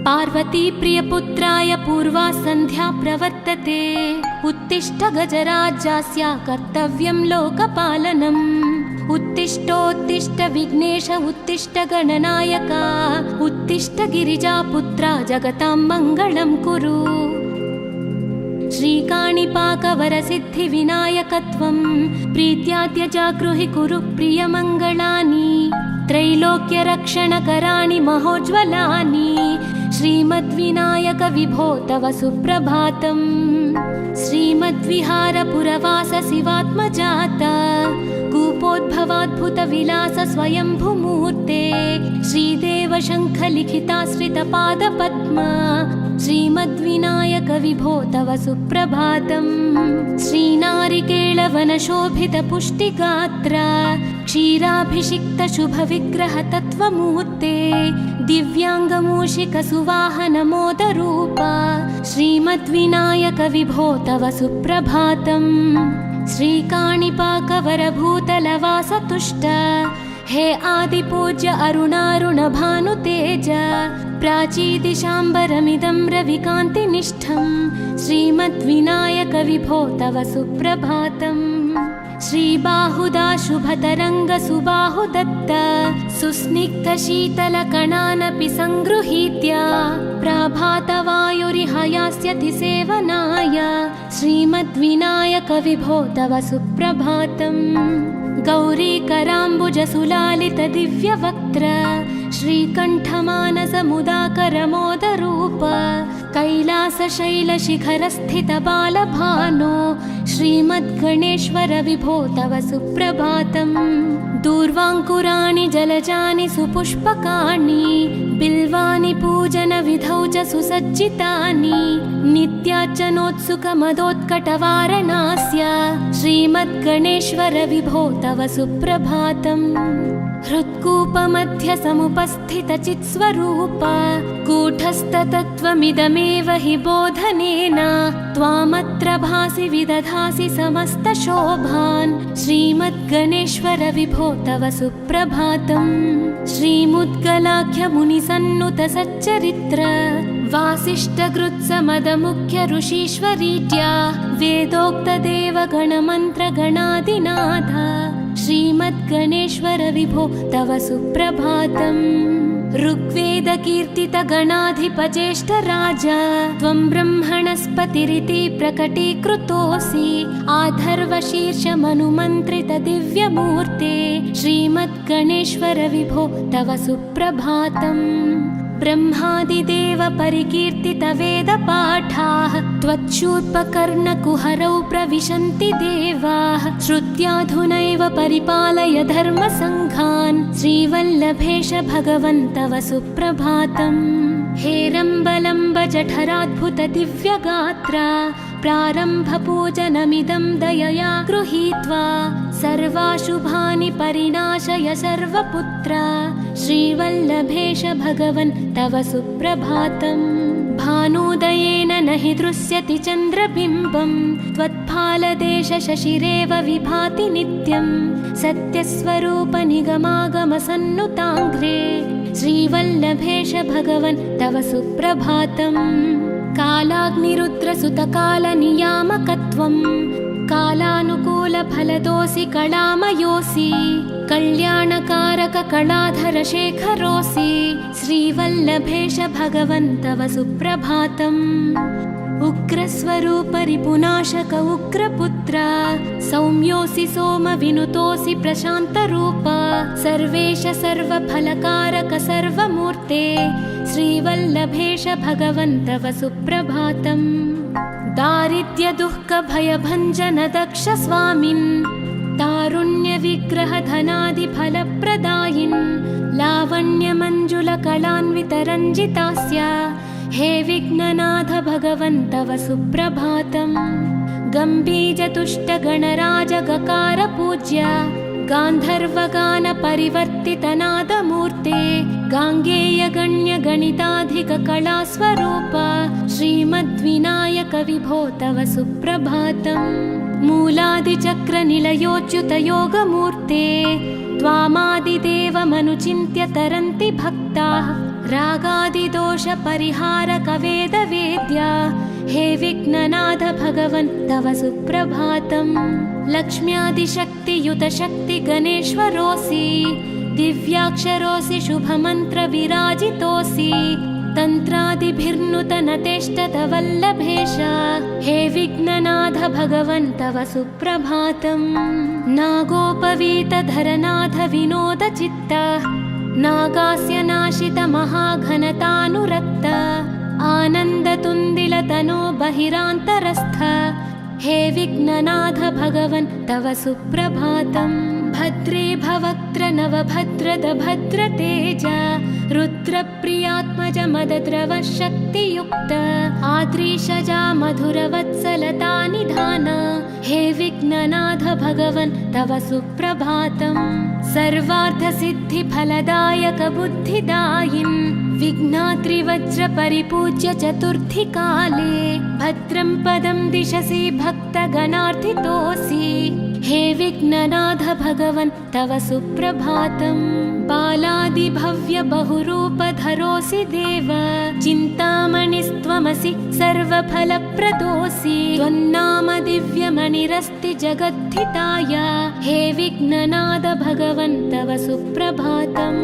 पार्वती प्रियपुत्राय पूर्वा सन्ध्या प्रवर्तते। उत्तिष्ठ गजराज्यास्य कर्तव्यं लोकपालनम्। उत्तिष्ठोत्तिष्ठ विघ्नेश उत्तिष्ठ गणनायक। उत्तिष्ठ गिरिजापुत्रा जगतां मङ्गलं कुरु। श्रीकाणिपाकवरसिद्धिविनायकत्वं प्रीत्याद्य जागृहि कुरु प्रियमङ्गलानि। त्रैलोक्यरक्षणकराणि महोज्ज्वलानि। श्रीमद्विनायक विभो तव सुप्रभातम्। श्रीमद्विहारपुरवास शिवात्मजात कूपोद्भवाद्भुतविलास स्वयंभुमूर्ते। श्रीदेव शङ्खलिखिताश्रितपादपद्म। श्रीमद्विनायक विभो तव सुप्रभातम्। श्रीनारिकेळवनशोभितपुष्टिगात्र क्षीराभिषिक्त शुभविग्रह तत्त्वमूर्ते। दिव्याङ्गमूषिकसुवाहनमोदरूप श्रीमद्विनायक विभो तव सुप्रभातम्। श्रीकाणिपाकवरभूतलवासतुष्ट हे आदिपूज्य अरुणारुणभानुतेज। प्राचीदिशाम्बरमिदं रविकान्तिनिष्ठं श्रीमद्विनायक विभो तव सुप्रभातम्। श्रीबाहुदा शुभतरङ्गसुबाहुदत्त सुस्निग्धशीतलकणानपि सङ्गृहीत्य प्रभातवायुरिहयास्यति सेवनाय श्रीमद्विनायक विभो तव सुप्रभातम्। गौरीकराम्बुजसुलालितदिव्यवक्त्र श्रीकण्ठमानसमुदाकरमोदरूप कैलासशैलशिखरस्थितबालभानो श्रीमद्गणेश्वर विभो तव सुप्रभातम्। दूर्वाङ्कुराणि जलजानि सुपुष्पकाणि बिल्वानि पूजनविधौ च सुसज्जितानि। नित्यार्चनोत्सुकमदोत्कटवारणास्य श्रीमद्गणेश्वर विभो तव सुप्रभातम्। हृत्कूपमध्य समुपस्थितचित्स्वरूप कूटस्थतत्त्वमिदमेव हि बोधनेन त्वामत्र भासि विदधासि समस्तशोभान् श्रीमद्गणेश्वर विभो तव सुप्रभातम्। श्रीमुद्गलाख्यमुनिसन्नुत सच्चरित्र वासिष्ठगृत्समदमुख्य ऋषीश्वरीत्या वेदोक्तदेवगणमन्त्रगणादिनाथ श्रीमद्गणेश्वर विभो तव सुप्रभातम्। ऋग्वेदकीर्तितगणाधिपज्येष्ठराज त्वं ब्रह्मणस्पतिरिति प्रकटीकृतोऽसि। आधर्वशीर्षमनुमन्त्रितदिव्यमूर्ते श्रीमद्गणेश्वर विभो तव सुप्रभातम्। ब्रह्मादिदेव परिकीर्तितवेदपाठाः त्वच्छूर्पकर्णकुहरौ प्रविशन्ति देवाः। श्रुत्याधुनैव परिपालय धर्मसङ्घान् श्रीवल्लभेश भगवन् तव सुप्रभातम्। हेरम्बलम्ब जठराद्भुत दिव्यगात्र प्रारम्भपूजनमिदं दयया गृहीत्वा सर्वाशुभानि परिणाशय सर्वपुत्र श्रीवल्लभेश भगवन् तव सुप्रभातम्। भानुदयेन न हि दृश्यति चन्द्रबिम्बं त्वत्फालदेश शशिरेव विभाति नित्यं। सत्यस्वरूप निगमागमसन्नुताङ्घ्रे श्रीवल्लभेश भगवन् तव सुप्रभातम्। कालाग्निरुद्रसुतकालनियामकत्वं कालानुकूलफलदोऽसि कलामयोऽसि। कल्याणकारक कलाधर शेखरोऽसि श्रीवल्लभेश भगवन् तव सुप्रभातम्। उग्रस्वरूप रिपुनाशक उग्रपुत्र सौम्योऽसि सोमविनुतोऽसि प्रशान्तरूप सर्वेश सर्वफलकारक सर्वमूर्ते श्रीवल्लभेश भगवन् तव सुप्रभातम्। दारिद्र्यदुःखभयभञ्जन दक्ष स्वामिन् तारुण्यविग्रह धनादिफलप्रदायिन् लावण्यमञ्जुलकलान्वितरञ्जितास्य हे विघ्ननाथ भगवन् तव सुप्रभातम्। गम्भीजतुष्टगणराजगकार पूज्य गान्धर्वगानपरिवर्तितनादमूर्ते गाङ्गेयगण्यगणिताधिककलास्वरूप श्रीमद्विनायक विभो तव सुप्रभातम्। मूलादिचक्रनिलयोच्युतयोगमूर्ते त्वामादिदेवमनुचिन्त्य तरन्ति भक्ताः रागादिदोषपरिहारकवेदवेद्या हे विघ्ननाथ भगवन् तव सुप्रभातम् लक्ष्म्यादिशक्तियुतशक्तिगणेश्वरोऽसि दिव्याक्षरोऽसि शुभमन्त्रविराजितोऽसि तन्त्रादिभिर्नुतनतेष्टतवल्लभेश हे विघ्ननाथ भगवन् तव सुप्रभातम् नागोपवीतधरनाथ विनोदचित्त नागास्य नाशित महाघनतानुरक्त आनन्दतुन्दिलतनो बहिरान्तरस्थ हे विघ्ननाथ भगवन् तव सुप्रभातम् भद्रे भवक्त्र नवभद्रद भद्रतेज रुद्रप्रियात्मज मदद्रव शक्तियुक्त आद्रीशजा मधुरवत्सलता निधान हे विघ्ननाथ भगवन् तव सुप्रभातम् सर्वार्थसिद्धिफलदायक बुद्धिदायिन् विघ्नात्रिवज्रपरिपूज्य चतुर्थीकाले भद्रं पदं दिशसि भक्तगणार्थितोऽसि हे विघ्ननाथ भगवन् तव सुप्रभातम् बालादिभव्य बहुरूपधरोऽसि देव चिन्तामणिस्त्वमसि सर्वफलप्रदोऽसि त्वन्नाम दिव्यमणिरस्ति जगद्धिताय हे विघ्ननाथ भगवन् तव सुप्रभातम्